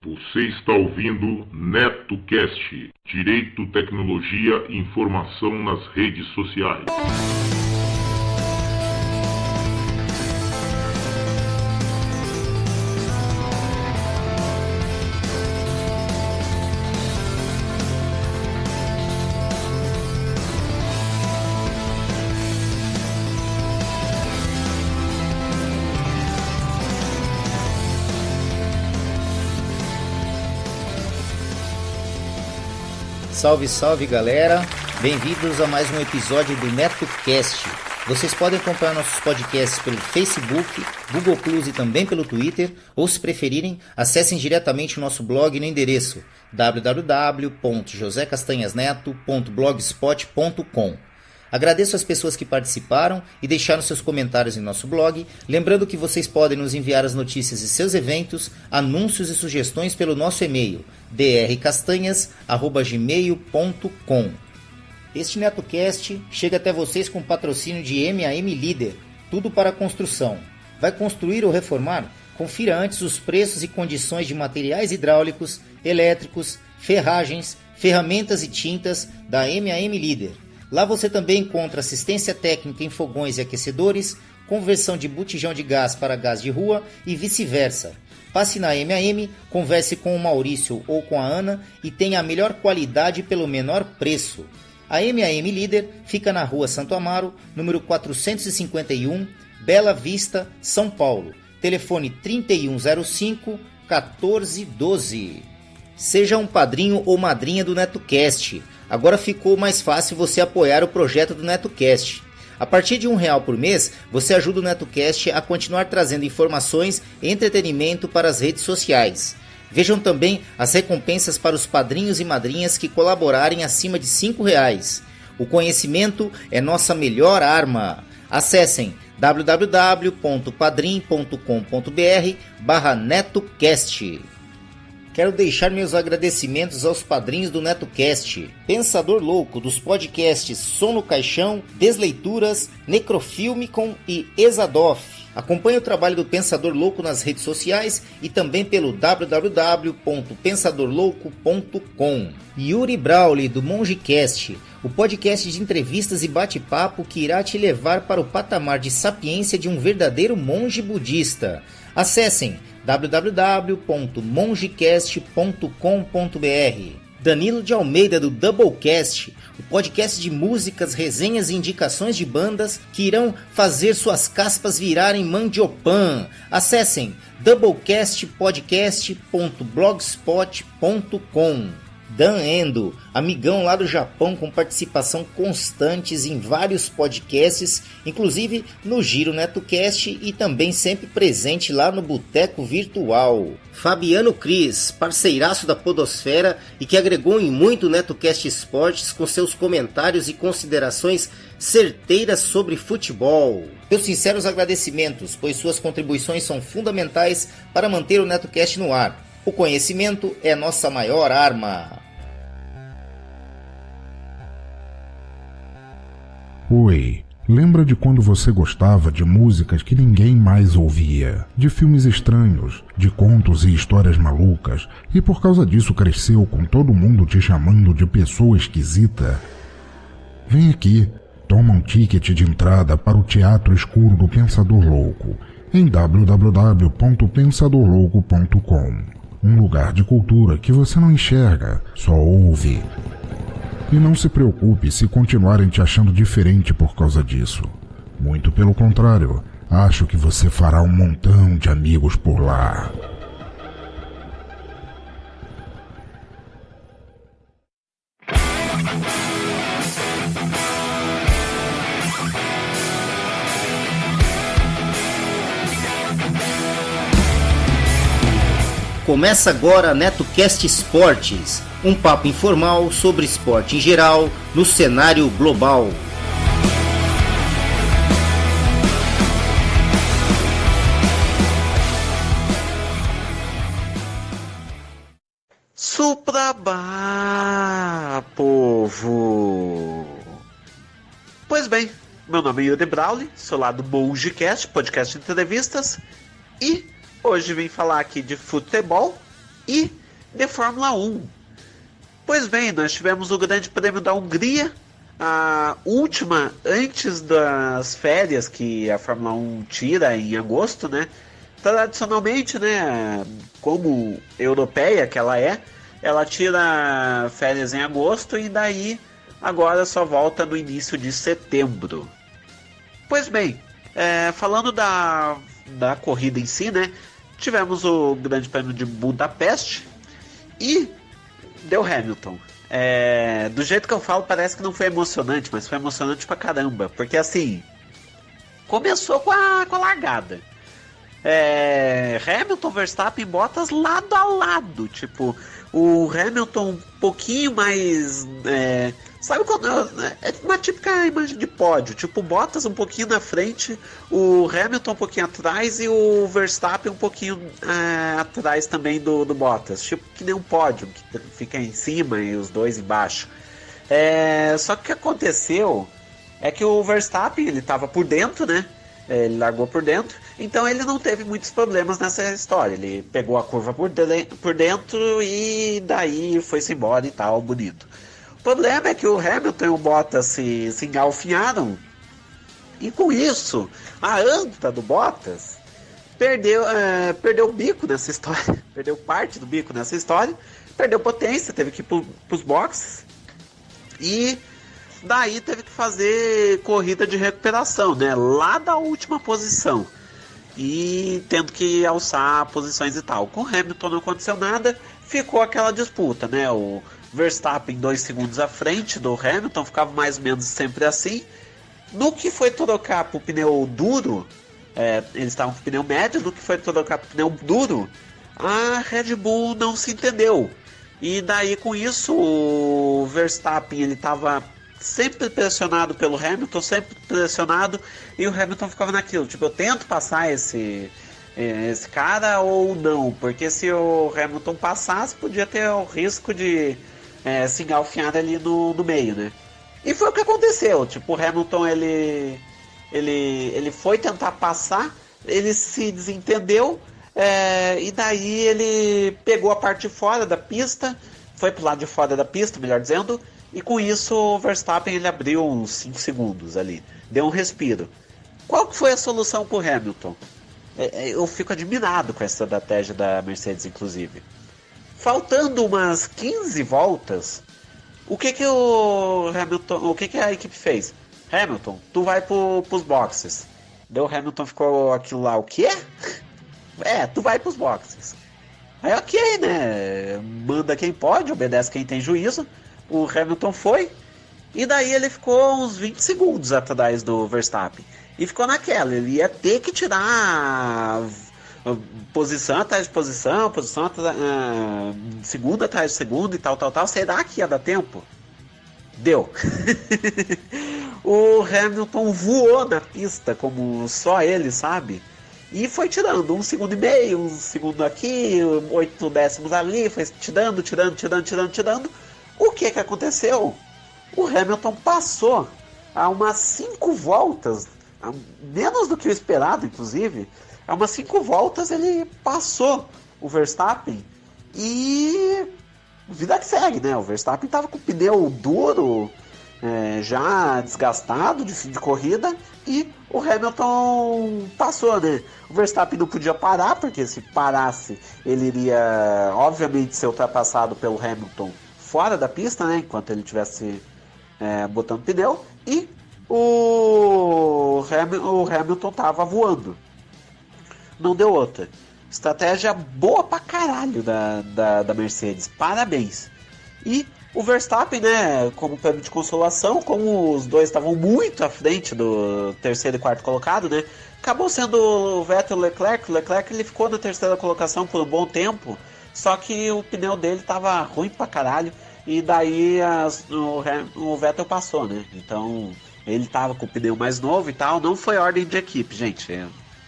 Você está ouvindo NetoCast, Direito, Tecnologia e Informação nas redes sociais. Salve, salve galera, bem-vindos a mais um episódio do NetoCast. Vocês podem acompanhar nossos podcasts pelo Facebook, Google Plus e também pelo Twitter, ou se preferirem, acessem diretamente o nosso blog no endereço www.josecastanhasneto.blogspot.com. Agradeço as pessoas que participaram e deixaram seus comentários em nosso blog, lembrando que vocês podem nos enviar as notícias de seus eventos, anúncios e sugestões pelo nosso e-mail drcastanhas@gmail.com. Este NetoCast chega até vocês com patrocínio de MAM Líder, tudo para construção. Vai construir ou reformar? Confira antes os preços e condições de materiais hidráulicos, elétricos, ferragens, ferramentas e tintas da MAM Líder. Lá você também encontra assistência técnica em fogões e aquecedores, conversão de botijão de gás para gás de rua e vice-versa. Passe na MAM, converse com o Maurício ou com a Ana e tenha a melhor qualidade pelo menor preço. A MAM Líder fica na Rua Santo Amaro, número 451, Bela Vista, São Paulo. Telefone 3105-1412. Seja um padrinho ou madrinha do NetoCast. Agora ficou mais fácil você apoiar o projeto do NetoCast. A partir de R$1 por mês, você ajuda o NetoCast a continuar trazendo informações e entretenimento para as redes sociais. Vejam também as recompensas para os padrinhos e madrinhas que colaborarem acima de R$5. O conhecimento é nossa melhor arma. Acessem www.padrim.com.br/NetoCast. Quero deixar meus agradecimentos aos padrinhos do NetoCast: Pensador Louco, dos podcasts Som no Caixão, Desleituras, Necrofilmicon e Exadoff. Acompanhe o trabalho do Pensador Louco nas redes sociais e também pelo www.pensadorlouco.com. Yuri Brawley, do MongeCast, o podcast de entrevistas e bate-papo que irá te levar para o patamar de sapiência de um verdadeiro monge budista. Acessem www.mongecast.com.br. Danilo de Almeida, do Doublecast, o podcast de músicas, resenhas e indicações de bandas que irão fazer suas caspas virarem mandiopan. Acessem doublecastpodcast.blogspot.com. Dan Endo, amigão lá do Japão com participação constantes em vários podcasts, inclusive no Giro NetoCast e também sempre presente lá no Boteco Virtual. Fabiano Cris, parceiraço da Podosfera e que agregou em muito o NetoCast Esportes com seus comentários e considerações certeiras sobre futebol. Meus sinceros agradecimentos, pois suas contribuições são fundamentais para manter o NetoCast no ar. O conhecimento é nossa maior arma. Oi, lembra de quando você gostava de músicas que ninguém mais ouvia, de filmes estranhos, de contos e histórias malucas, e por causa disso cresceu com todo mundo te chamando de pessoa esquisita? Vem aqui, toma um ticket de entrada para o Teatro Escuro do Pensador Louco, em www.pensadorlouco.com. Um lugar de cultura que você não enxerga, só ouve. E não se preocupe se continuarem te achando diferente por causa disso. Muito pelo contrário, acho que você fará um montão de amigos por lá. Começa agora a NetoCast Esportes, um papo informal sobre esporte em geral, no cenário global. Suprabá, povo! Pois bem, meu nome é Yuri Brawley, sou lá do MongeCast, podcast de entrevistas, e hoje vim falar aqui de futebol, e de Fórmula 1. Pois bem, nós tivemos o Grande Prêmio da Hungria, a última antes das férias que a Fórmula 1 tira em agosto, né? Tradicionalmente, né, como europeia que ela tira férias em agosto e daí agora só volta no início de setembro. Pois bem, falando da corrida em si, né, tivemos o Grande Prêmio de Budapeste e deu Hamilton. Do jeito que eu falo, parece que não foi emocionante, mas foi emocionante pra caramba, porque assim, começou com a largada. Hamilton, Verstappen, Bottas lado a lado, tipo, o Hamilton um pouquinho mais, sabe quando é uma típica imagem de pódio, tipo, o Bottas um pouquinho na frente, o Hamilton um pouquinho atrás e o Verstappen um pouquinho atrás também do Bottas, tipo que nem um pódio, que fica em cima e os dois embaixo. Só que o que aconteceu é que o Verstappen, ele tava por dentro, né? Ele largou por dentro, então ele não teve muitos problemas nessa história. Ele pegou a curva por dentro e daí foi-se embora e tal, bonito. O problema é que o Hamilton e o Bottas se engalfinharam e com isso a anta do Bottas perdeu o bico nessa história, perdeu parte do bico nessa história, perdeu potência, teve que ir pros boxes e daí teve que fazer corrida de recuperação, né? Lá da última posição. E tendo que alçar posições e tal. Com o Hamilton não aconteceu nada, ficou aquela disputa, né? O Verstappen 2 segundos à frente do Hamilton, ficava mais ou menos sempre assim. No que foi trocar pro pneu duro, eles estavam com o pneu médio, no que foi trocar pro pneu duro, a Red Bull não se entendeu. E daí com isso o Verstappen ele estava sempre pressionado pelo Hamilton, sempre pressionado, e o Hamilton ficava naquilo, tipo, eu tento passar esse cara ou não, porque se o Hamilton passasse, podia ter o risco de se engalfinhar ali no meio, né? E foi o que aconteceu, tipo, o Hamilton, ele foi tentar passar, ele se desentendeu, e daí ele pegou a parte de fora da pista, foi pro lado de fora da pista, melhor dizendo, e com isso o Verstappen ele abriu uns 5 segundos ali, deu um respiro. Qual que foi a solução com o Hamilton? Eu fico admirado com essa estratégia da Mercedes, inclusive. Faltando umas 15 voltas, o que a equipe fez? Hamilton, tu vai pros boxes. Daí o Hamilton ficou aquilo lá, o quê? Tu vai pros boxes. Aí ok, né? Manda quem pode, obedece quem tem juízo. O Hamilton foi, e daí ele ficou uns 20 segundos atrás do Verstappen. E ficou naquela, ele ia ter que tirar posição atrás de posição atrás, segunda atrás de segunda e tal. Será que ia dar tempo? Deu. O Hamilton voou na pista, como só ele sabe. E foi tirando 1,5 segundo, 1 segundo aqui, 8 décimos ali, foi tirando. O que aconteceu? O Hamilton passou a umas 5 voltas, menos do que o esperado, inclusive. A umas 5 voltas ele passou o Verstappen e vida que segue, né? O Verstappen estava com o pneu duro, já desgastado de fim de corrida, e o Hamilton passou, né? O Verstappen não podia parar, porque se parasse ele iria obviamente ser ultrapassado pelo Hamilton fora da pista, né, enquanto ele estivesse botando pneu, e o Hamilton tava voando. Não deu outra. Estratégia boa pra caralho da Mercedes, parabéns. E o Verstappen, né, como prêmio de consolação, como os dois estavam muito à frente do terceiro e quarto colocado, né, acabou sendo o Vettel e o Leclerc. O Leclerc ele ficou na terceira colocação por um bom tempo, só que o pneu dele tava ruim pra caralho. E daí o Vettel passou, né? Então ele tava com o pneu mais novo e tal. Não foi ordem de equipe, gente.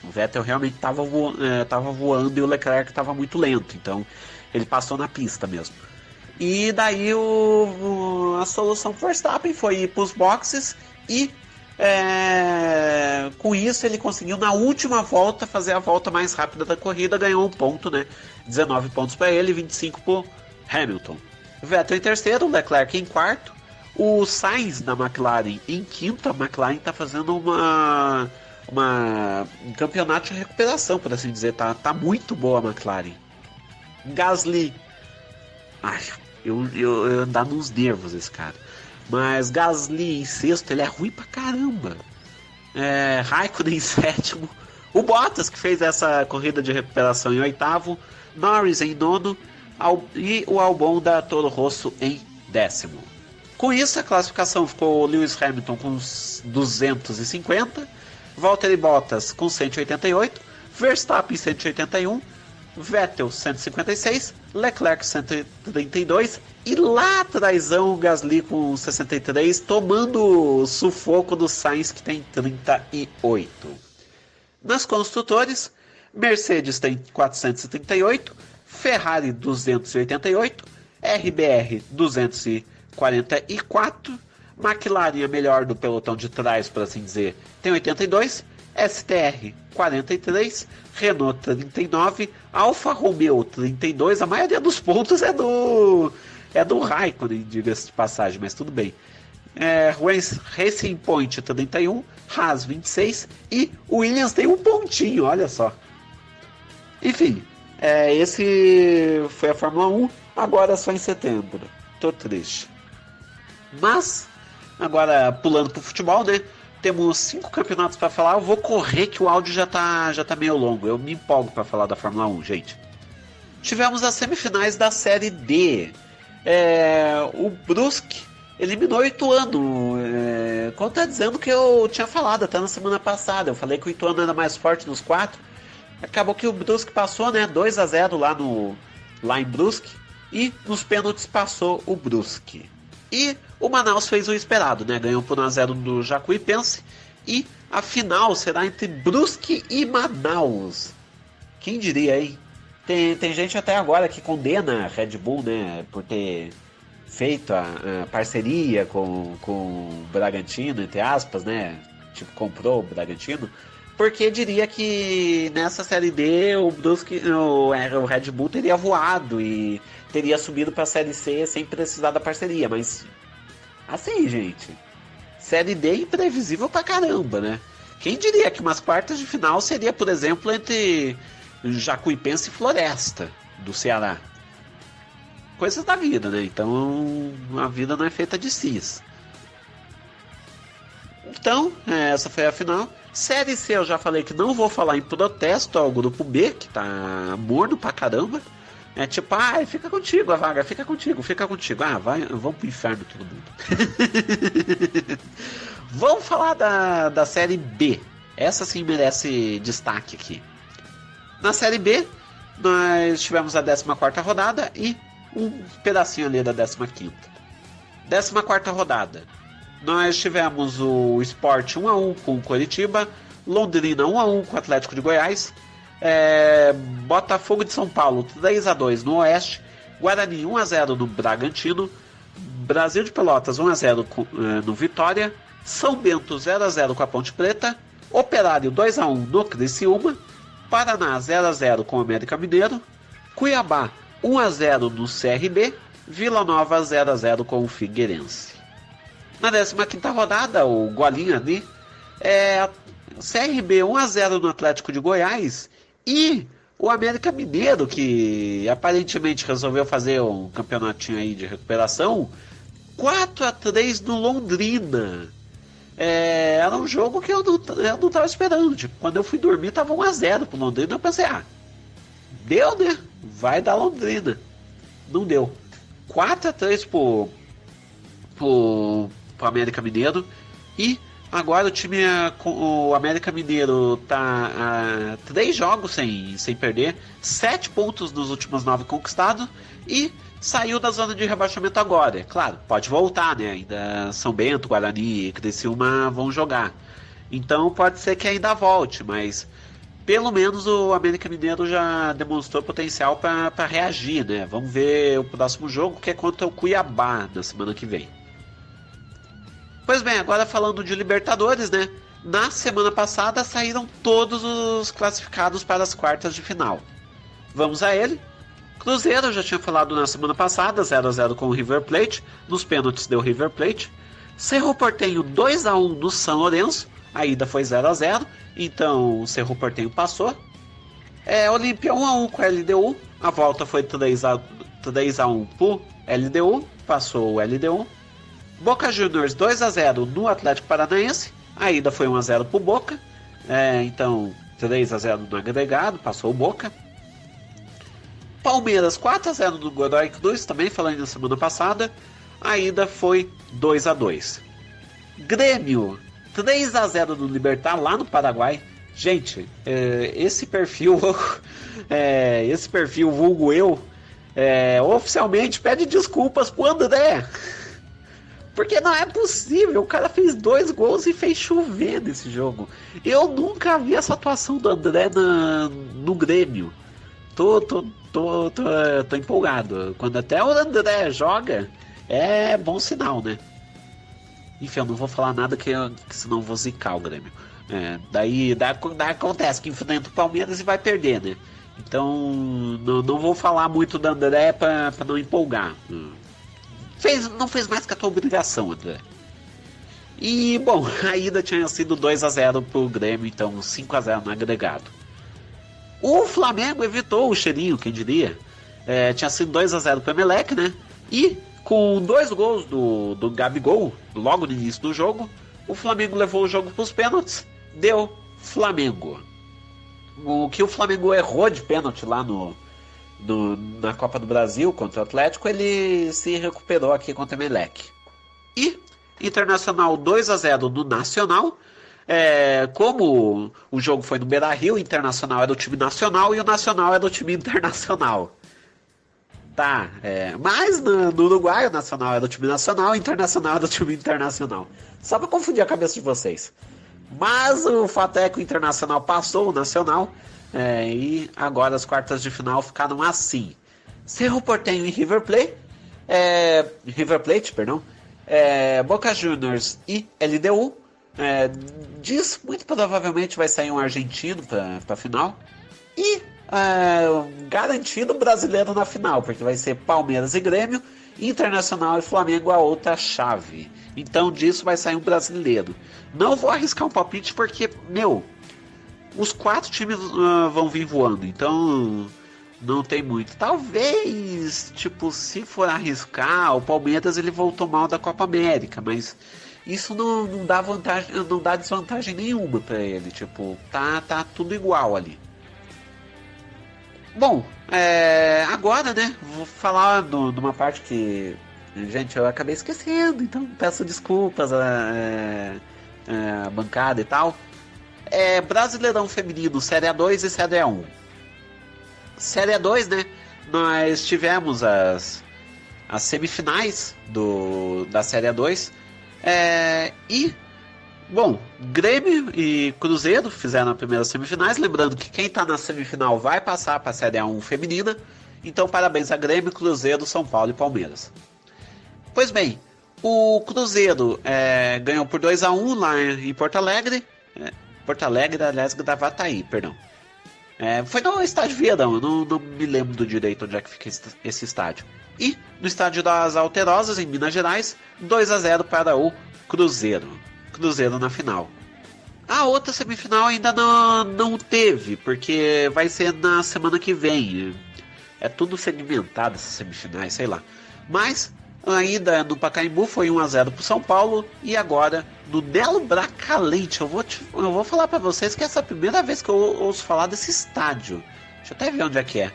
O Vettel realmente tava voando e o Leclerc tava muito lento. Então ele passou na pista mesmo. E daí a solução pro Verstappen foi ir pros boxes e Com isso ele conseguiu na última volta fazer a volta mais rápida da corrida, ganhou um ponto, né? 19 pontos para ele, 25 para Hamilton. Vettel em terceiro, Leclerc em quarto, o Sainz da McLaren em quinto. A McLaren está fazendo um campeonato de recuperação, por assim dizer, tá muito boa a McLaren. Gasly, eu andar nos nervos esse cara, mas Gasly em sexto, ele é ruim pra caramba. Raikkonen em sétimo, o Bottas, que fez essa corrida de recuperação, em oitavo, Norris em nono e o Albon da Toro Rosso em décimo. Com isso a classificação ficou Lewis Hamilton com 250, Valtteri Bottas com 188, Verstappen 181, Vettel 156, Leclerc 132 e lá atrásão o Gasly com 63, tomando sufoco do Sainz, que tem 38. Nas construtores, Mercedes tem 438, Ferrari 288, RBR 244, McLaren, a melhor do pelotão de trás, por assim dizer, tem 82, STR 43, Renault 39, Alfa Romeo 32, a maioria dos pontos é do Raikkonen, diga-se de passagem, mas tudo bem. Racing Point 31, Haas 26 e Williams tem um pontinho, olha só. Enfim, esse foi a Fórmula 1, agora só em setembro, tô triste. Mas, agora pulando pro futebol, né? Temos 5 campeonatos para falar. Eu vou correr que o áudio já tá meio longo. Eu me empolgo para falar da Fórmula 1, gente. Tivemos as semifinais da Série D. O Brusque eliminou o Ituano. Contradizendo o que eu tinha falado até na semana passada. Eu falei que o Ituano era mais forte dos 4. Acabou que o Brusque passou, né? 2-0 lá em Brusque. E nos pênaltis passou o Brusque. E o Manaus fez o esperado, né? Ganhou por 1-0 do Jacuipense. E a final será entre Brusque e Manaus. Quem diria, hein? Tem gente até agora que condena a Red Bull, né? Por ter feito a parceria com o Bragantino, entre aspas, né? Tipo, comprou o Bragantino. Porque diria que nessa Série D o Red Bull teria voado e teria subido para a Série C sem precisar da parceria. Mas, assim, gente, Série D é imprevisível pra caramba, né? Quem diria que umas quartas de final seria, por exemplo, entre Jacuipense e Floresta, do Ceará. Coisas da vida, né? Então, a vida não é feita de cis. Então, essa foi a final. Série C eu já falei que não vou falar em protesto ao grupo B, que tá morno pra caramba. Tipo, fica contigo a vaga, fica contigo. Vai, vamos pro inferno todo mundo. Vamos falar da Série B. Essa sim merece destaque aqui. Na Série B, nós tivemos a 14ª rodada e um pedacinho ali da 15ª. 14ª rodada. Nós tivemos o Sport 1-1 com o Coritiba, Londrina 1-1 com o Atlético de Goiás, Botafogo de São Paulo 3-2 no Oeste, Guarani 1-0 no Bragantino, Brasil de Pelotas 1-0 no Vitória, São Bento 0-0 com a Ponte Preta, Operário 2-1 no Criciúma, Paraná 0-0 com o América Mineiro, Cuiabá 1-0 no CRB, Vila Nova 0-0 com o Figueirense. Na 15ª rodada, o Golinha ali, CRB 1-0 no Atlético de Goiás e o América Mineiro, que aparentemente resolveu fazer um campeonatinho aí de recuperação, 4-3 no Londrina. Era um jogo que eu não tava esperando. Tipo, quando eu fui dormir tava 1-0 pro Londrina, eu pensei, deu, né? Vai dar Londrina. Não deu. 4-3 pro América Mineiro. E agora o América Mineiro tá a 3 jogos sem perder, 7 pontos nos últimos 9 conquistados e saiu da zona de rebaixamento agora. Claro, pode voltar, né? Ainda São Bento, Guarani e Criciúma vão jogar. Então pode ser que ainda volte, mas pelo menos o América Mineiro já demonstrou potencial para reagir, né? Vamos ver o próximo jogo, que é contra o Cuiabá na semana que vem. Pois bem, agora falando de Libertadores, né? Na semana passada saíram todos os classificados para as quartas de final. Vamos a ele. Cruzeiro, eu já tinha falado na semana passada, 0x0 com o River Plate. Nos pênaltis deu River Plate. Cerro Porteño 2x1 no São Lourenço. A ida foi 0x0, então o Cerro Porteño passou. Olímpia 1x1 com a LDU. A volta foi 3x1 pro LDU. Passou o LDU. Boca Juniors 2x0 no Atlético Paranaense. A ida foi 1x0 pro Boca. Então 3x0 no agregado. Passou o Boca. Palmeiras 4x0 no Godoy Cruz. Também falando na semana passada. A ida foi 2x2. Grêmio 3x0 no Libertad lá no Paraguai. Gente, esse perfil vulgo eu, oficialmente pede desculpas pro André. Porque não é possível, o cara fez 2 gols e fez chover nesse jogo. Eu nunca vi essa atuação do André no Grêmio. Tô empolgado. Quando até o André joga, é bom sinal, né? Enfim, eu não vou falar nada que senão eu vou zicar o Grêmio. Daí acontece que enfrenta o Palmeiras e vai perder, né? Então não vou falar muito do André pra não empolgar. Não fez mais que a tua obrigação, André. E, bom, a ida tinha sido 2x0 pro Grêmio, então 5x0 no agregado. O Flamengo evitou o cheirinho, quem diria. Tinha sido 2x0 pro Emelec, né? E com 2 gols do Gabigol, logo no início do jogo, o Flamengo levou o jogo pros pênaltis. Deu Flamengo. O que o Flamengo errou de pênalti lá na Copa do Brasil contra o Atlético, ele se recuperou aqui contra o Emelec. E Internacional 2x0 no Nacional. Como o jogo foi no Beira-Rio, o Internacional é do time nacional e o Nacional é do time internacional. Tá, mas no Uruguai o Nacional é do time nacional e o Internacional é do time internacional. Só pra confundir a cabeça de vocês. Mas o fato é que o Internacional passou o Nacional. E agora as quartas de final ficaram assim: Cerro Porteño e River Plate, Boca Juniors e LDU. Muito provavelmente vai sair um argentino para final. E garantido brasileiro na final, porque vai ser Palmeiras e Grêmio, Internacional e Flamengo a outra chave. Então disso vai sair um brasileiro. Não vou arriscar um palpite porque, os 4 times vão vir voando, então não tem muito. Talvez, se for arriscar, o Palmeiras ele voltou mal da Copa América, mas isso não dá vantagem, não dá desvantagem nenhuma para ele. Tá tudo igual ali. Bom, agora, né, vou falar de uma parte que, gente, eu acabei esquecendo, então peço desculpas à bancada e tal. Brasileirão Feminino, Série A2 e Série A1. Série A2, né, nós tivemos as semifinais da Série A2. Bom, Grêmio e Cruzeiro fizeram as primeiras semifinais. Lembrando que quem está na semifinal vai passar para a Série A1 feminina. Então parabéns a Grêmio, Cruzeiro, São Paulo e Palmeiras. Pois bem, o Cruzeiro ganhou por 2x1 lá em Porto Alegre. Porto Alegre, aliás, Gravataí, perdão. Foi no estádio Vieirão, eu não me lembro direito onde é que fica esse estádio. E no estádio das Alterosas, em Minas Gerais, 2x0 para o Cruzeiro. Cruzeiro na final. A outra semifinal ainda não teve, porque vai ser na semana que vem. É tudo segmentado essas semifinais, sei lá. Mas ainda no Pacaembu foi 1x0 pro São Paulo. E agora no Nelo Bracalente. Eu vou falar pra vocês que essa é a primeira vez que eu ouço falar desse estádio. Deixa eu até ver onde é que é.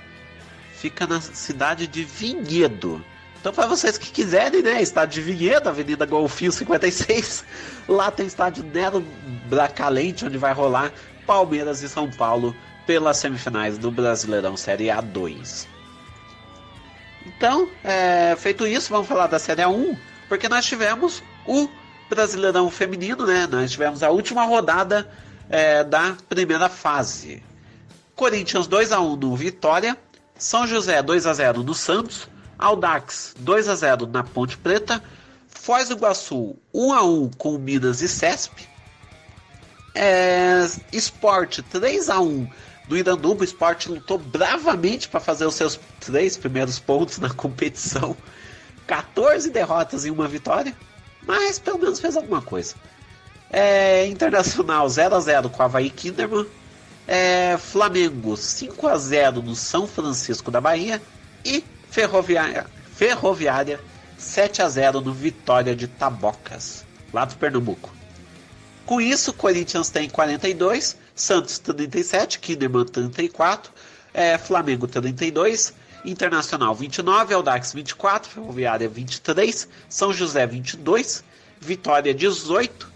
Fica na cidade de Vinhedo. Então, para vocês que quiserem, né, estádio de Vinhedo, Avenida Golfinho 56, lá tem estádio Nelo Bracalente, onde vai rolar Palmeiras e São Paulo pelas semifinais do Brasileirão Série A2. Então, feito isso, vamos falar da Série A1, porque nós tivemos o Brasileirão Feminino, né? Nós tivemos a última rodada da primeira fase. Corinthians 2x1 no Vitória, São José 2x0 no Santos, Audax 2x0 na Ponte Preta, Foz do Iguaçu 1-1 com Minas e CESP. Sport 3-1 no Iranduba. O Sport lutou bravamente para fazer os seus 3 primeiros pontos na competição. 14 derrotas e 1 vitória, mas pelo menos fez alguma coisa. Internacional 0-0 com Avaí Kinderman. Flamengo 5-0 no São Francisco da Bahia. E Ferroviária 7-0 no Vitória de Tabocas, lá do Pernambuco. Com isso, Corinthians tem 42, Santos 37, Kinderman 34, Flamengo 32, Internacional 29, Audax 24, Ferroviária 23, São José 22, Vitória 18,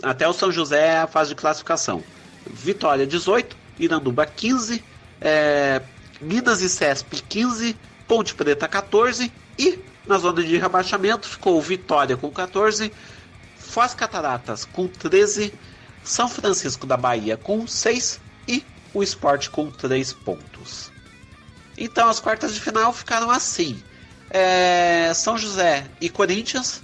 até o São José é a fase de classificação. Vitória 18, Iranduba 15, Minas e CESP 15, Ponte Preta 14 e na zona de rebaixamento ficou Vitória com 14, Foz Cataratas com 13, São Francisco da Bahia com 6 e o Sport com 3 pontos. Então as quartas de final ficaram assim. São José e Corinthians.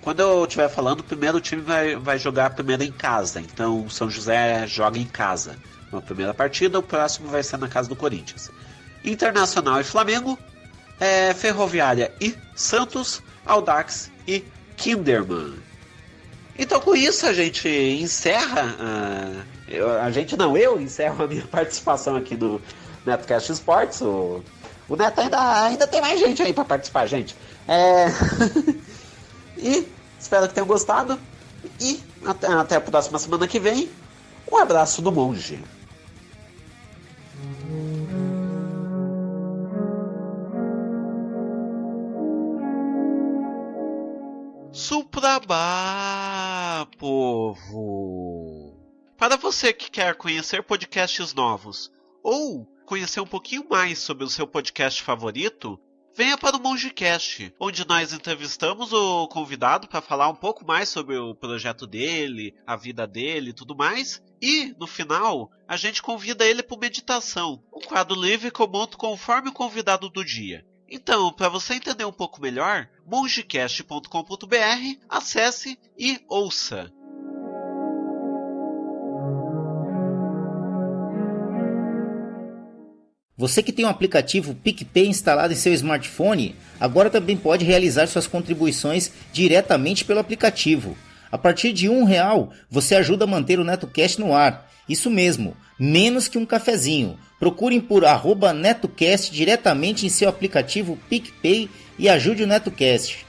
Quando eu estiver falando, o primeiro time vai jogar primeiro em casa. Então o São José joga em casa na primeira partida, o próximo vai ser na casa do Corinthians. Internacional e Flamengo, Ferroviária e Santos, Audax e Kinderman. Então com isso a gente encerra, eu encerro a minha participação aqui no NetoCast Esportes. O Neto ainda tem mais gente aí para participar, gente. E espero que tenham gostado. E até a próxima semana que vem. Um abraço do Monge. Suprabá, povo! Para você que quer conhecer podcasts novos ou conhecer um pouquinho mais sobre o seu podcast favorito, venha para o MongeCast, onde nós entrevistamos o convidado para falar um pouco mais sobre o projeto dele, a vida dele e tudo mais. E, no final, a gente convida ele para meditação, um quadro livre que eu monto conforme o convidado do dia. Então, para você entender um pouco melhor, mongecast.com.br, acesse e ouça. Você que tem o aplicativo PicPay instalado em seu smartphone, agora também pode realizar suas contribuições diretamente pelo aplicativo. A partir de R$1, você ajuda a manter o NetoCast no ar. Isso mesmo, menos que um cafezinho. Procurem por @NetoCast diretamente em seu aplicativo PicPay e ajude o NetoCast.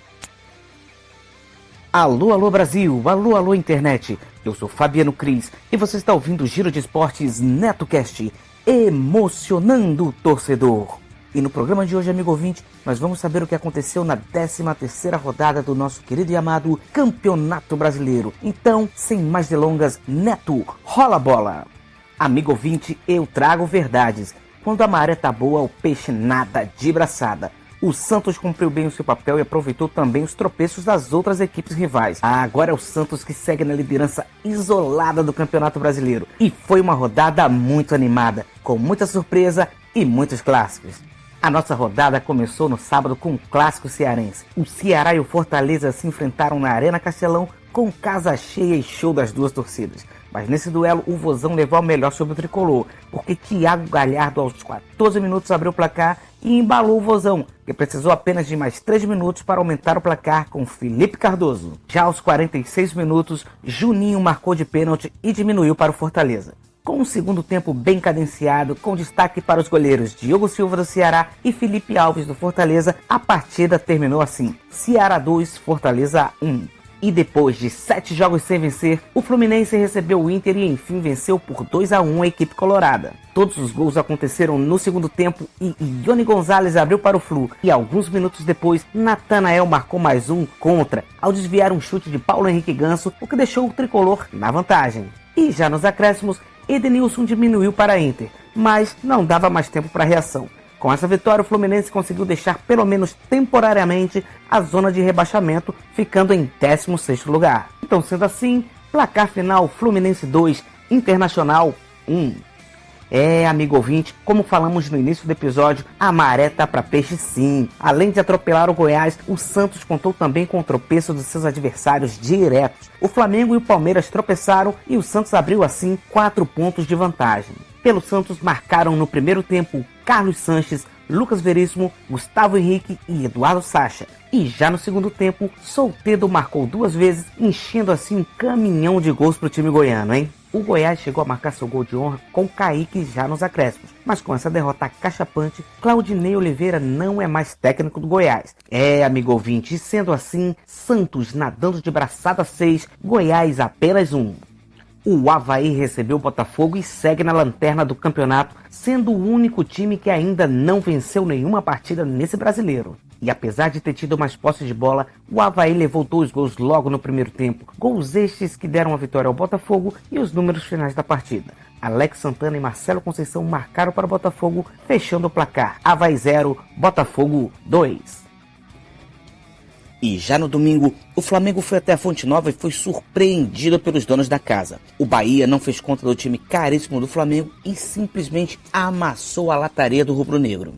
Alô Brasil, alô internet. Eu sou Fabiano Cris e você está ouvindo o Giro de Esportes NetoCast, emocionando o torcedor. E no programa de hoje, amigo ouvinte, nós vamos saber o que aconteceu na 13ª rodada do nosso querido e amado Campeonato Brasileiro. Então, sem mais delongas, Neto, rola a bola! Amigo ouvinte, eu trago verdades. Quando a maré tá boa, o peixe nada de braçada. O Santos cumpriu bem o seu papel e aproveitou também os tropeços das outras equipes rivais. Agora é o Santos que segue na liderança isolada do Campeonato Brasileiro. E foi uma rodada muito animada, com muita surpresa e muitos clássicos. A nossa rodada começou no sábado com um clássico cearense. O Ceará e o Fortaleza se enfrentaram na Arena Castelão com casa cheia e show das duas torcidas. Mas nesse duelo o Vozão levou a melhor sobre o tricolor, porque Thiago Galhardo aos 14 minutos abriu o placar e embalou o Vozão, que precisou apenas de mais 3 minutos para aumentar o placar com Felipe Cardoso. Já aos 46 minutos, Juninho marcou de pênalti e diminuiu para o Fortaleza. Com um segundo tempo bem cadenciado, com destaque para os goleiros Diogo Silva do Ceará e Felipe Alves do Fortaleza, a partida terminou assim: Ceará 2, Fortaleza 1. E depois de 7 jogos sem vencer, o Fluminense recebeu o Inter e enfim venceu por 2-1 a equipe colorada. Todos os gols aconteceram no segundo tempo e Ione Gonzalez abriu para o Flu. E alguns minutos depois, Natanael marcou mais um contra ao desviar um chute de Paulo Henrique Ganso, o que deixou o tricolor na vantagem. E já nos acréscimos, Edenilson diminuiu para a Inter, mas não dava mais tempo para reação. Com essa vitória, o Fluminense conseguiu deixar pelo menos temporariamente a zona de rebaixamento, ficando em 16º lugar. Então, sendo assim, placar final Fluminense 2, Internacional 1. Amigo ouvinte, como falamos no início do episódio, a maré tá pra peixe sim. Além de atropelar o Goiás, o Santos contou também com o tropeço dos seus adversários diretos. O Flamengo e o Palmeiras tropeçaram e o Santos abriu assim 4 pontos de vantagem. Pelo Santos marcaram no primeiro tempo Carlos Sanches, Lucas Veríssimo, Gustavo Henrique e Eduardo Sacha. E já no segundo tempo, Soteldo marcou 2 vezes, enchendo assim um caminhão de gols pro time goiano, hein? O Goiás chegou a marcar seu gol de honra com Kaique já nos acréscimos, mas com essa derrota cachapante, Claudinei Oliveira não é mais técnico do Goiás. Amigo ouvinte, e sendo assim, Santos nadando de braçada 6, Goiás apenas 1. O Avaí recebeu o Botafogo e segue na lanterna do campeonato, sendo o único time que ainda não venceu nenhuma partida nesse brasileiro. E apesar de ter tido mais posse de bola, o Avaí levou 2 gols logo no primeiro tempo. Gols estes que deram a vitória ao Botafogo e os números finais da partida. Alex Santana e Marcelo Conceição marcaram para o Botafogo, fechando o placar. Avaí 0, Botafogo 2. E já no domingo, o Flamengo foi até a Fonte Nova e foi surpreendido pelos donos da casa. O Bahia não fez conta do time caríssimo do Flamengo e simplesmente amassou a lataria do rubro-negro.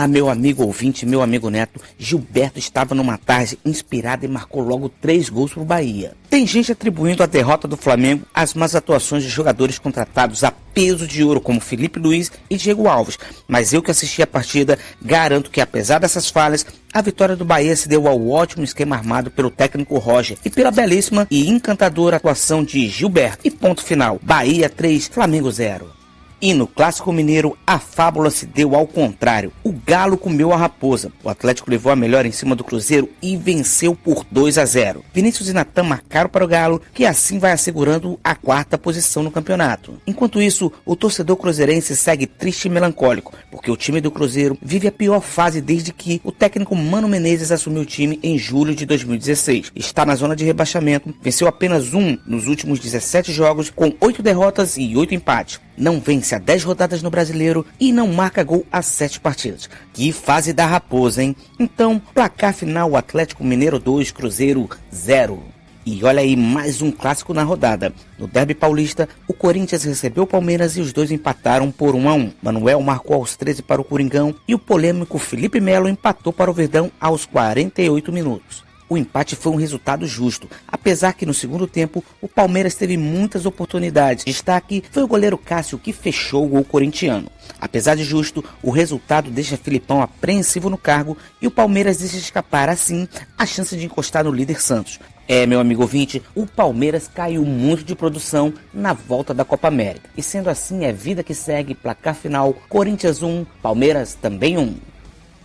Meu amigo ouvinte, meu amigo Neto, Gilberto estava numa tarde inspirada e marcou logo 3 gols pro Bahia. Tem gente atribuindo a derrota do Flamengo às más atuações de jogadores contratados a peso de ouro como Felipe Luiz e Diego Alves, mas eu que assisti a partida garanto que apesar dessas falhas, a vitória do Bahia se deu ao ótimo esquema armado pelo técnico Roger e pela belíssima e encantadora atuação de Gilberto. E ponto final, Bahia 3, Flamengo 0. E no Clássico Mineiro, a fábula se deu ao contrário. O Galo comeu a raposa. O Atlético levou a melhor em cima do Cruzeiro e venceu por 2-0. Vinícius e Natan marcaram para o Galo, que assim vai assegurando a 4ª posição no campeonato. Enquanto isso, o torcedor cruzeirense segue triste e melancólico, porque o time do Cruzeiro vive a pior fase desde que o técnico Mano Menezes assumiu o time em julho de 2016. Está na zona de rebaixamento, venceu apenas 1 nos últimos 17 jogos, com 8 derrotas e 8 empates. Não vence há 10 rodadas no Brasileiro e não marca gol há 7 partidas. Que fase da raposa, hein? Então, placar final, Atlético Mineiro 2, Cruzeiro 0. E olha aí, mais um clássico na rodada. No Derby Paulista, o Corinthians recebeu o Palmeiras e os dois empataram por 1-1. Manuel marcou aos 13 para o Coringão e o polêmico Felipe Melo empatou para o Verdão aos 48 minutos. O empate foi um resultado justo, apesar que no segundo tempo o Palmeiras teve muitas oportunidades. Destaque foi o goleiro Cássio que fechou o gol corintiano. Apesar de justo, o resultado deixa Filipão apreensivo no cargo e o Palmeiras deixa escapar assim a chance de encostar no líder Santos. Meu amigo ouvinte, o Palmeiras caiu muito de produção na volta da Copa América. E sendo assim, é vida que segue, placar final, Corinthians 1, Palmeiras também 1.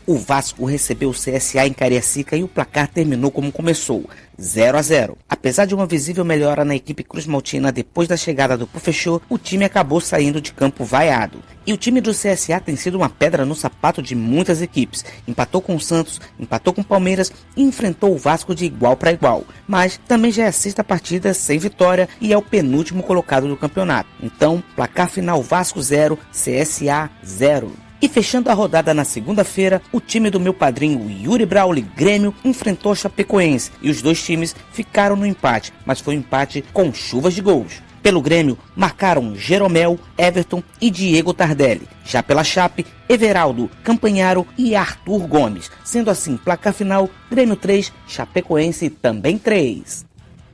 O Vasco recebeu o CSA em Cariacica e o placar terminou como começou, 0-0. Apesar de uma visível melhora na equipe cruzmaltina depois da chegada do Pofechô, o time acabou saindo de campo vaiado. E o time do CSA tem sido uma pedra no sapato de muitas equipes. Empatou com o Santos, empatou com o Palmeiras e enfrentou o Vasco de igual para igual. Mas também já é a 6ª partida sem vitória e é o penúltimo colocado do campeonato. Então, placar final Vasco 0, CSA 0. E fechando a rodada na segunda-feira, o time do meu padrinho Yuri Brauli Grêmio enfrentou a Chapecoense e os dois times ficaram no empate, mas foi um empate com chuvas de gols. Pelo Grêmio, marcaram Jeromel, Everton e Diego Tardelli. Já pela Chape, Everaldo, Campanharo e Arthur Gomes. Sendo assim, placar final, Grêmio 3, Chapecoense também 3.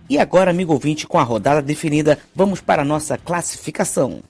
E agora, amigo ouvinte, com a rodada definida, vamos para a nossa classificação.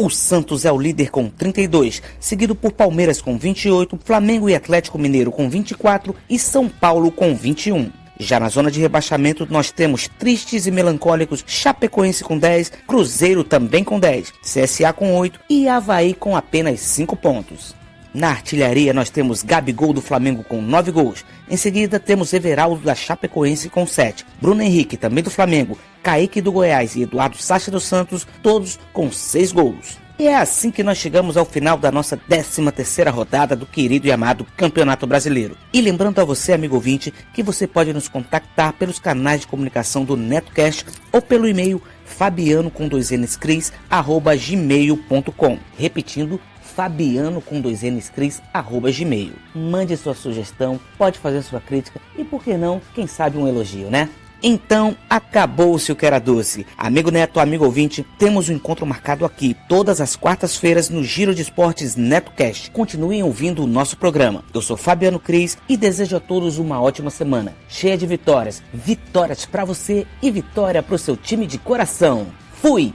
O Santos é o líder com 32, seguido por Palmeiras com 28, Flamengo e Atlético Mineiro com 24 e São Paulo com 21. Já na zona de rebaixamento nós temos tristes e melancólicos Chapecoense com 10, Cruzeiro também com 10, CSA com 8 e Avaí com apenas 5 pontos. Na artilharia nós temos Gabigol do Flamengo com 9 gols. Em seguida temos Everaldo da Chapecoense com 7. Bruno Henrique também do Flamengo, Kaique do Goiás e Eduardo Sacha dos Santos, todos com 6 gols. E é assim que nós chegamos ao final da nossa 13ª rodada do querido e amado Campeonato Brasileiro. E lembrando a você, amigo ouvinte, que você pode nos contactar pelos canais de comunicação do NetoCast ou pelo e-mail fabiano@gmail.com. Repetindo, fabiano@gmail. Mande sua sugestão, pode fazer sua crítica e, por que não, quem sabe um elogio, né? Então, acabou-se o que era doce. Amigo Neto, amigo ouvinte, temos um encontro marcado aqui, todas as quartas-feiras no Giro de Esportes NetoCast. Continuem ouvindo o nosso programa. Eu sou Fabiano Cris e desejo a todos uma ótima semana, cheia de vitórias. Vitórias pra você e vitória pro seu time de coração. Fui!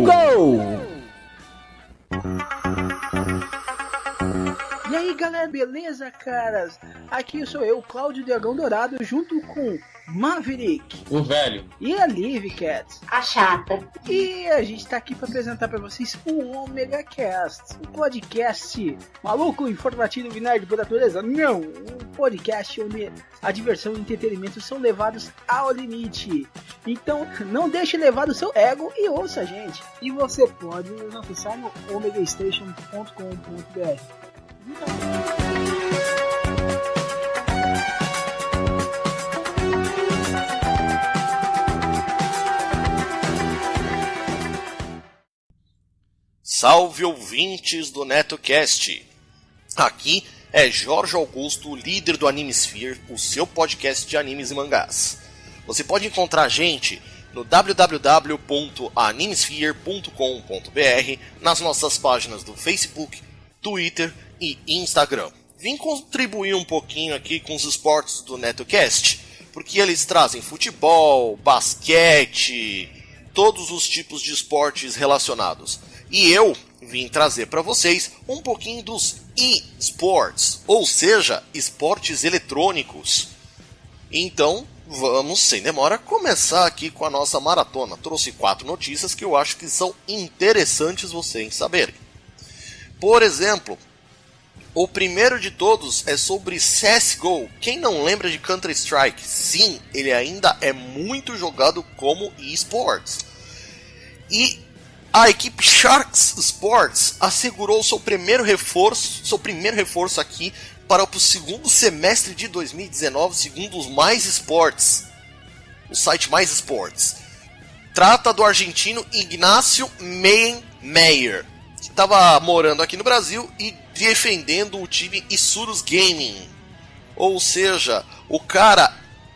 Gol! E aí galera, beleza caras? Aqui sou eu, Cláudio Dragão Dourado, junto com Maverick, o velho, e a Liv Cat, a chata. E a gente tá aqui pra apresentar pra vocês o Omega Cast, um podcast maluco, informativo e nerd por natureza. Não, um podcast onde a diversão e o entretenimento são levados ao limite. Então não deixe levar o seu ego e ouça a gente. E você pode nos acessar no omegastation.com.br. Salve ouvintes do NetoCast! Aqui é Jorge Augusto, líder do Animesphere, o seu podcast de animes e mangás. Você pode encontrar a gente no www.animesphere.com.br, nas nossas páginas do Facebook, Twitter e Instagram. Vim contribuir um pouquinho aqui com os esportes do NetoCast, porque eles trazem futebol, basquete, todos os tipos de esportes relacionados. E eu vim trazer para vocês um pouquinho dos e-sports, ou seja, esportes eletrônicos. Então, vamos, sem demora, começar aqui com a nossa maratona. Trouxe 4 notícias que eu acho que são interessantes vocês saberem. Por exemplo, o primeiro de todos é sobre CSGO. Quem não lembra de Counter-Strike? Sim, ele ainda é muito jogado como eSports. E a equipe Sharks Sports assegurou seu primeiro reforço aqui para o segundo semestre de 2019, segundo os Mais Esportes, o site Mais Esportes. Trata do argentino Ignacio Meyer, que estava morando aqui no Brasil e defendendo o time Isurus Gaming. Ou seja, o cara,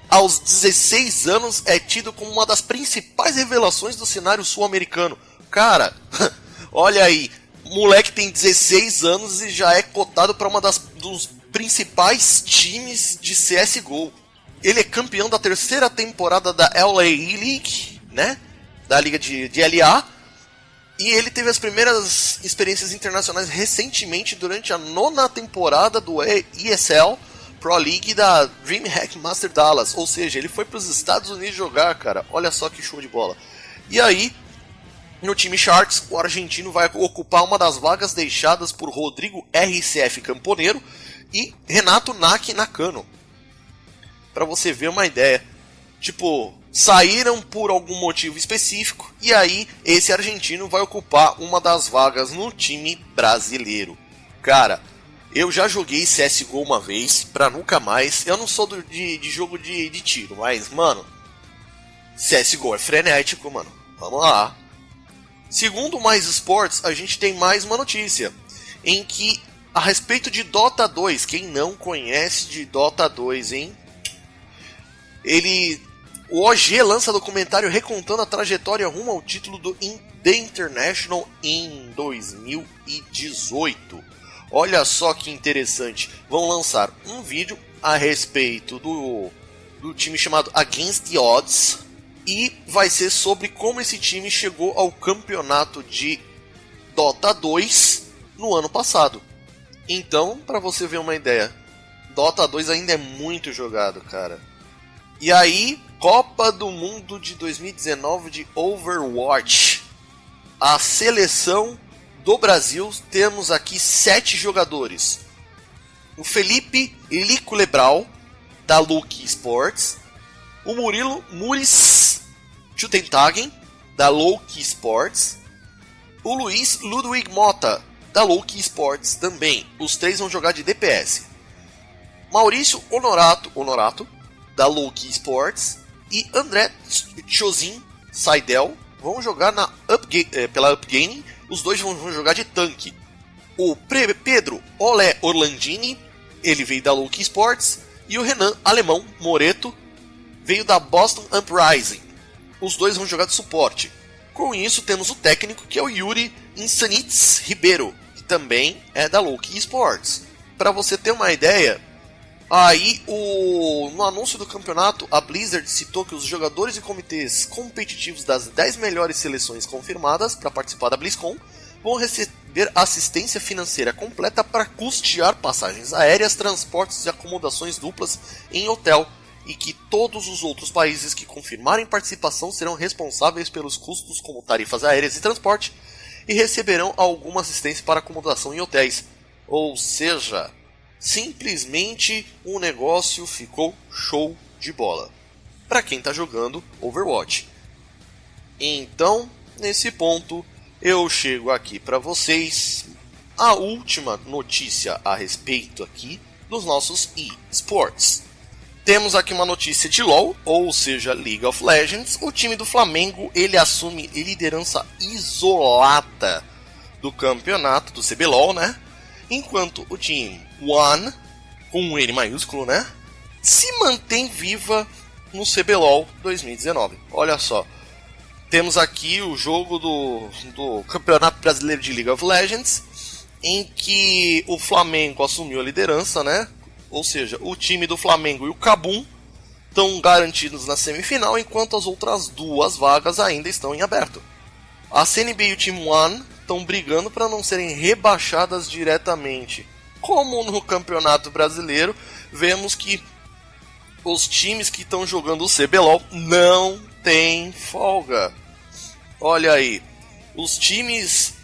aos 16 anos, é tido como uma das principais revelações do cenário sul-americano. Cara, olha aí, o moleque tem 16 anos e já é cotado para dos principais times de CSGO. Ele é campeão da 3ª temporada da LA League, né? Da liga de LA. E ele teve as primeiras experiências internacionais recentemente durante a 9ª temporada do ESL Pro League da DreamHack Master Dallas. Ou seja, ele foi para os Estados Unidos jogar, cara. Olha só que show de bola. E aí, no time Sharks, o argentino vai ocupar uma das vagas deixadas por Rodrigo RCF Camponeiro e Renato Naki Nakano. Pra você ver uma ideia. Tipo, saíram por algum motivo específico e aí esse argentino vai ocupar uma das vagas no time brasileiro. Cara, eu já joguei CSGO uma vez, pra nunca mais. Eu não sou de jogo de tiro, mas, mano, CSGO é frenético, mano. Vamos lá. Segundo o Mais Esportes, a gente tem mais uma notícia, em que, a respeito de Dota 2, quem não conhece de Dota 2, hein? O OG lança documentário recontando a trajetória rumo ao título do The International em 2018. Olha só que interessante, vão lançar um vídeo a respeito do time chamado Against the Odds, e vai ser sobre como esse time chegou ao campeonato de Dota 2 no ano passado. Então, para você ver uma ideia, Dota 2 ainda é muito jogado, cara. E aí, Copa do Mundo de 2019 de Overwatch. A seleção do Brasil, temos aqui 7 jogadores. O Felipe Lico Lebral, da Lucky Sports. O Murilo Muris Chutentagen, da Loki Sports. O Luiz Ludwig Mota, da Loki Sports também. Os 3 vão jogar de DPS. Maurício Honorato, da Loki Sports. E André Chozin Seidel vão jogar pela Upgaming. Os 2 vão jogar de tanque. O Pedro Olé Orlandini, ele veio da Loki Sports. E o Renan Alemão Moreto veio da Boston Uprising. Os dois vão jogar de suporte. Com isso, temos o técnico, que é o Yuri Insanitz Ribeiro, que também é da Loki Esports. Para você ter uma ideia, aí no anúncio do campeonato, a Blizzard citou que os jogadores e comitês competitivos das 10 melhores seleções confirmadas para participar da BlizzCon vão receber assistência financeira completa para custear passagens aéreas, transportes e acomodações duplas em hotel, e que todos os outros países que confirmarem participação serão responsáveis pelos custos como tarifas aéreas e transporte, e receberão alguma assistência para acomodação em hotéis. Ou seja, simplesmente o negócio ficou show de bola para quem está jogando Overwatch. Então, nesse ponto, eu chego aqui para vocês a última notícia a respeito aqui dos nossos eSports. Temos aqui uma notícia de LoL, ou seja, League of Legends. O time do Flamengo, ele assume liderança isolada do campeonato do CBLOL, né? Enquanto o time One, com um N maiúsculo, né, se mantém viva no CBLOL 2019. Olha só, temos aqui o jogo do Campeonato Brasileiro de League of Legends, em que o Flamengo assumiu a liderança, né? Ou seja, o time do Flamengo e o KaBuM estão garantidos na semifinal, enquanto as outras duas vagas ainda estão em aberto. A CNB e o Team One estão brigando para não serem rebaixadas diretamente. Como no Campeonato Brasileiro, vemos que os times que estão jogando o CBLOL não têm folga. Olha aí, os times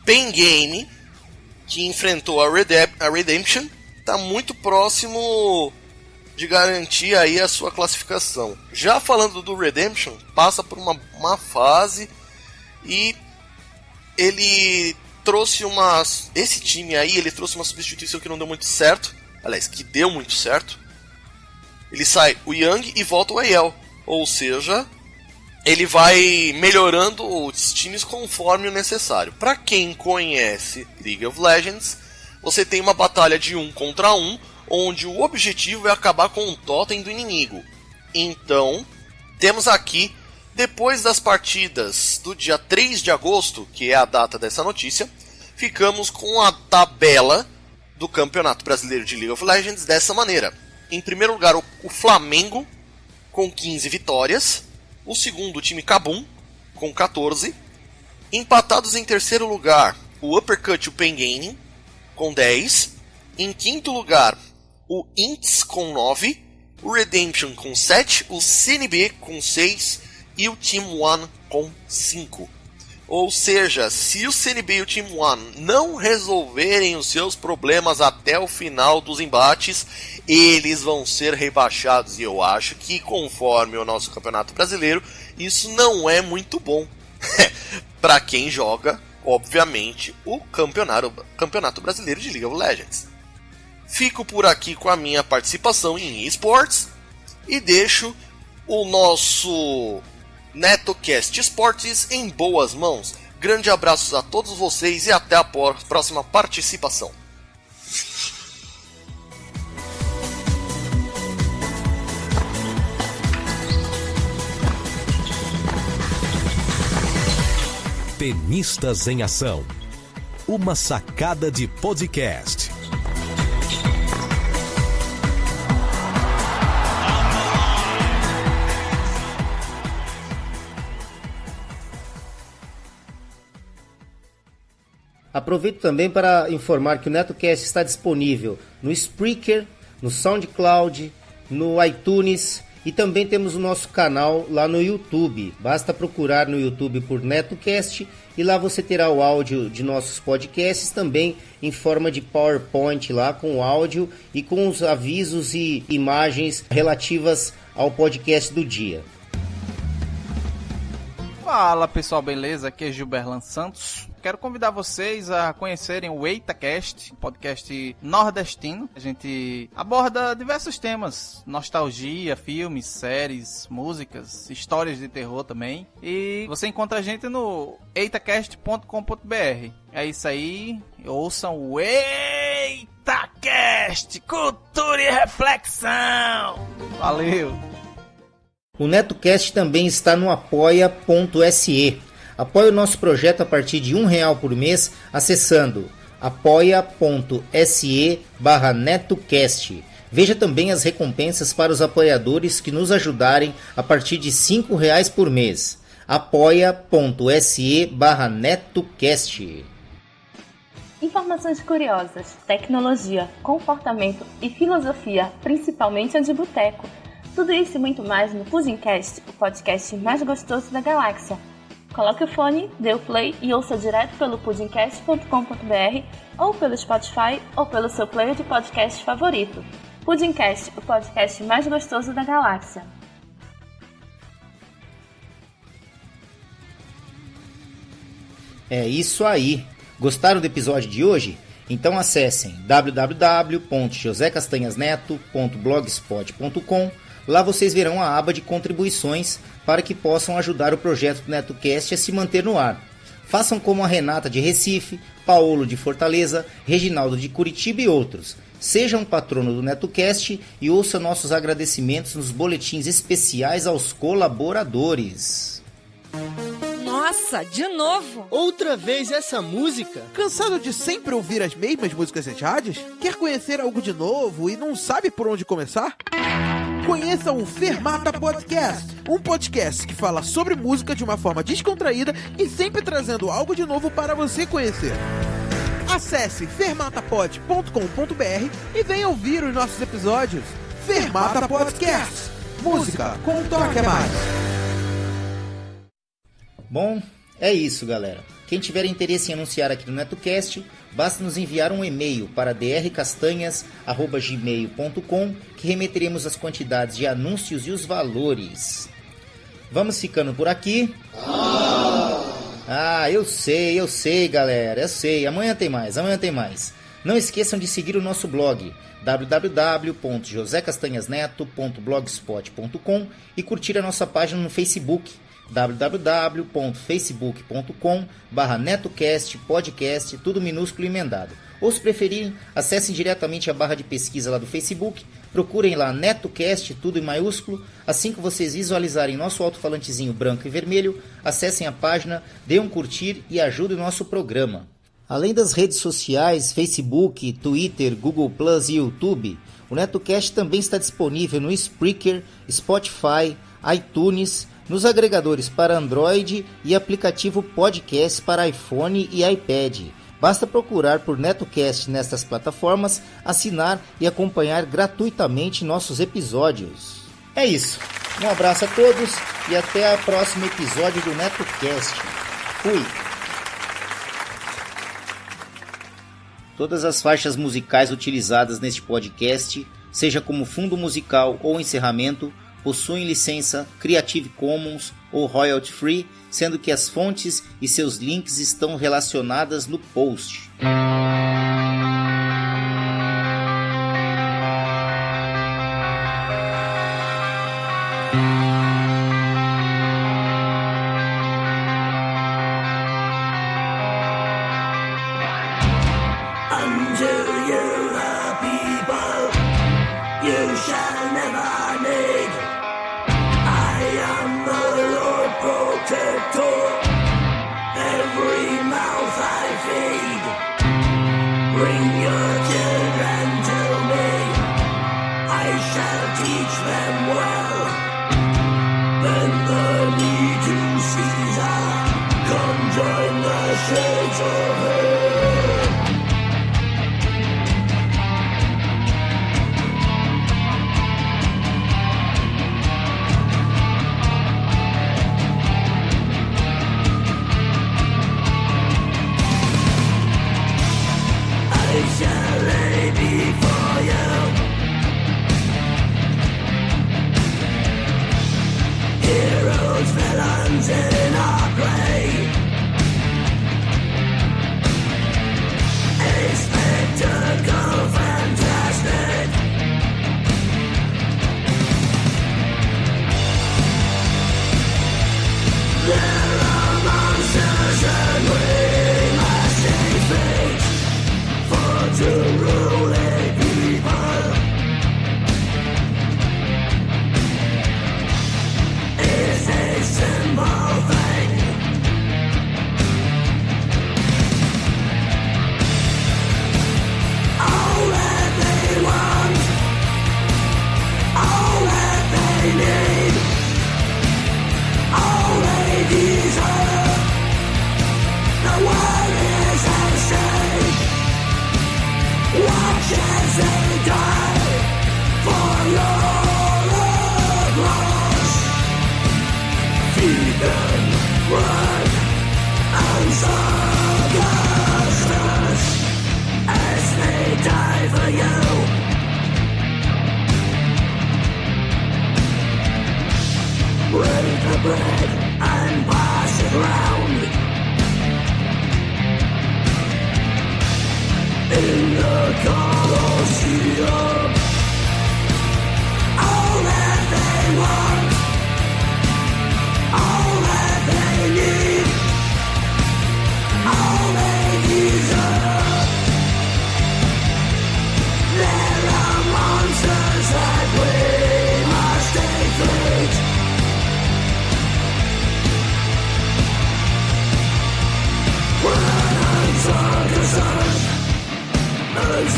Pen Game, que enfrentou a Redemption, está muito próximo de garantir aí a sua classificação. Já falando do Redemption, passa por uma má fase e ele trouxe esse time aí, ele trouxe uma substituição que não deu muito certo, aliás, que deu muito certo. Ele sai o Young e volta o Aiel, ou seja, ele vai melhorando os times conforme o necessário. Para quem conhece League of Legends, você tem uma batalha de 1 contra 1, onde o objetivo é acabar com o totem do inimigo. Então, temos aqui, depois das partidas do dia 3 de agosto, que é a data dessa notícia, ficamos com a tabela do Campeonato Brasileiro de League of Legends dessa maneira. Em primeiro lugar, o Flamengo, com 15 vitórias. O segundo, o time KaBuM, com 14. Empatados em terceiro lugar, o Uppercut e o Pen Gaming, com 10. Em quinto lugar, o INTS com 9. O Redemption com 7. O CNB com 6. E o Team One com 5. Ou seja, se o CNB e o Team One não resolverem os seus problemas até o final dos embates, eles vão ser rebaixados. E eu acho que, conforme o nosso Campeonato Brasileiro, isso não é muito bom para quem joga, obviamente, o Campeonato Brasileiro de League of Legends. Fico por aqui com a minha participação em eSports e deixo o nosso NetoCast Esportes em boas mãos. Grande abraço a todos vocês e até a próxima participação. Tenistas em Ação. Uma sacada de podcast. Aproveito também para informar que o NetoCast está disponível no Spreaker, no SoundCloud, no iTunes e também temos o nosso canal lá no YouTube. Basta procurar no YouTube por NetoCast e lá você terá o áudio de nossos podcasts também em forma de PowerPoint lá com o áudio e com os avisos e imagens relativas ao podcast do dia. Fala pessoal, beleza? Aqui é Gilberlan Santos. Quero convidar vocês a conhecerem o EitaCast, podcast nordestino. A gente aborda diversos temas, nostalgia, filmes, séries, músicas, histórias de terror também. E você encontra a gente no eitacast.com.br. É isso aí, ouçam o EitaCast, cultura e reflexão. Valeu! O NetoCast também está no apoia.se. Apoie o nosso projeto a partir de R$1 por mês acessando apoia.se/NetoCast. Veja também as recompensas para os apoiadores que nos ajudarem a partir de R$5 por mês. apoia.se/NetoCast. Informações curiosas, tecnologia, comportamento e filosofia, principalmente a de boteco. Tudo isso e muito mais no Pudimcast, o podcast mais gostoso da galáxia. Coloque o fone, dê o play e ouça direto pelo pudimcast.com.br ou pelo Spotify ou pelo seu player de podcast favorito. Pudimcast, o podcast mais gostoso da galáxia. É isso aí. Gostaram do episódio de hoje? Então acessem www.josecastanhasneto.blogspot.com. Lá vocês verão a aba de contribuições para que possam ajudar o projeto do NetoCast a se manter no ar. Façam como a Renata de Recife, Paulo de Fortaleza, Reginaldo de Curitiba e outros. Seja um patrono do NetoCast e ouça nossos agradecimentos nos boletins especiais aos colaboradores. Nossa, de novo! Outra vez essa música? Cansado de sempre ouvir as mesmas músicas nas rádios? Quer conhecer algo de novo e não sabe por onde começar? Conheça o Fermata Podcast, um podcast que fala sobre música de uma forma descontraída e sempre trazendo algo de novo para você conhecer. Acesse fermatapod.com.br e venha ouvir os nossos episódios. Fermata Podcast, música com um toque a mais. Bom, é isso, galera. Quem tiver interesse em anunciar aqui no NetoCast, basta nos enviar um e-mail para drcastanhas@gmail.com que remeteremos as quantidades de anúncios e os valores. Vamos ficando por aqui. Eu sei, galera, eu sei. Amanhã tem mais. Não esqueçam de seguir o nosso blog www.josecastanhasneto.blogspot.com e curtir a nossa página no Facebook www.facebook.com/NetoCast podcast, tudo minúsculo e emendado. Ou se preferirem, acessem diretamente a barra de pesquisa lá do Facebook, procurem lá NetoCast, tudo em maiúsculo. Assim que vocês visualizarem nosso alto-falantezinho branco e vermelho, acessem a página, dêem um curtir e ajudem o nosso programa. Além das redes sociais, Facebook, Twitter, Google Plus e YouTube, o NetoCast também está disponível no Spreaker, Spotify, iTunes, nos agregadores para Android e aplicativo podcast para iPhone e iPad. Basta procurar por NetoCast nestas plataformas, assinar e acompanhar gratuitamente nossos episódios. É isso. Um abraço a todos e até o próximo episódio do NetoCast. Fui! Todas as faixas musicais utilizadas neste podcast, seja como fundo musical ou encerramento, possuem licença Creative Commons ou Royalty Free, sendo que as fontes e seus links estão relacionadas no post.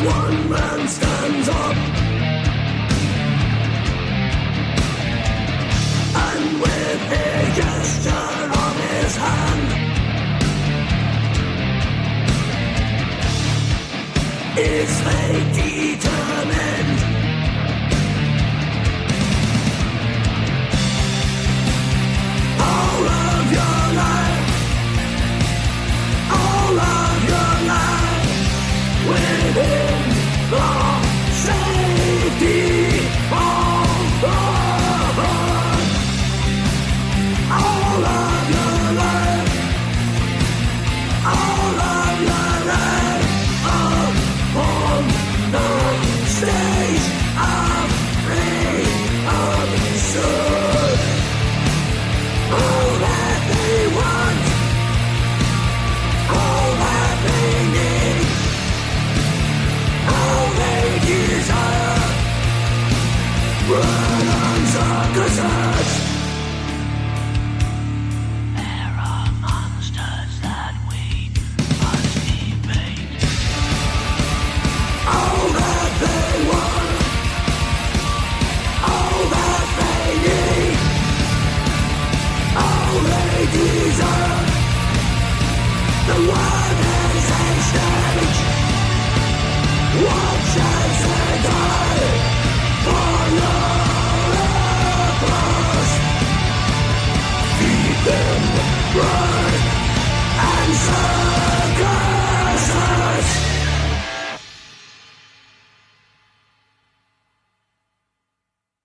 One man stands up, and with a gesture of his hand, its fate determined. All of your life, all of your life, within the safety of the heart. All of your life, all of your life, upon the stage of the absurd. All that they want, all that they need, all they desire, run on circuses.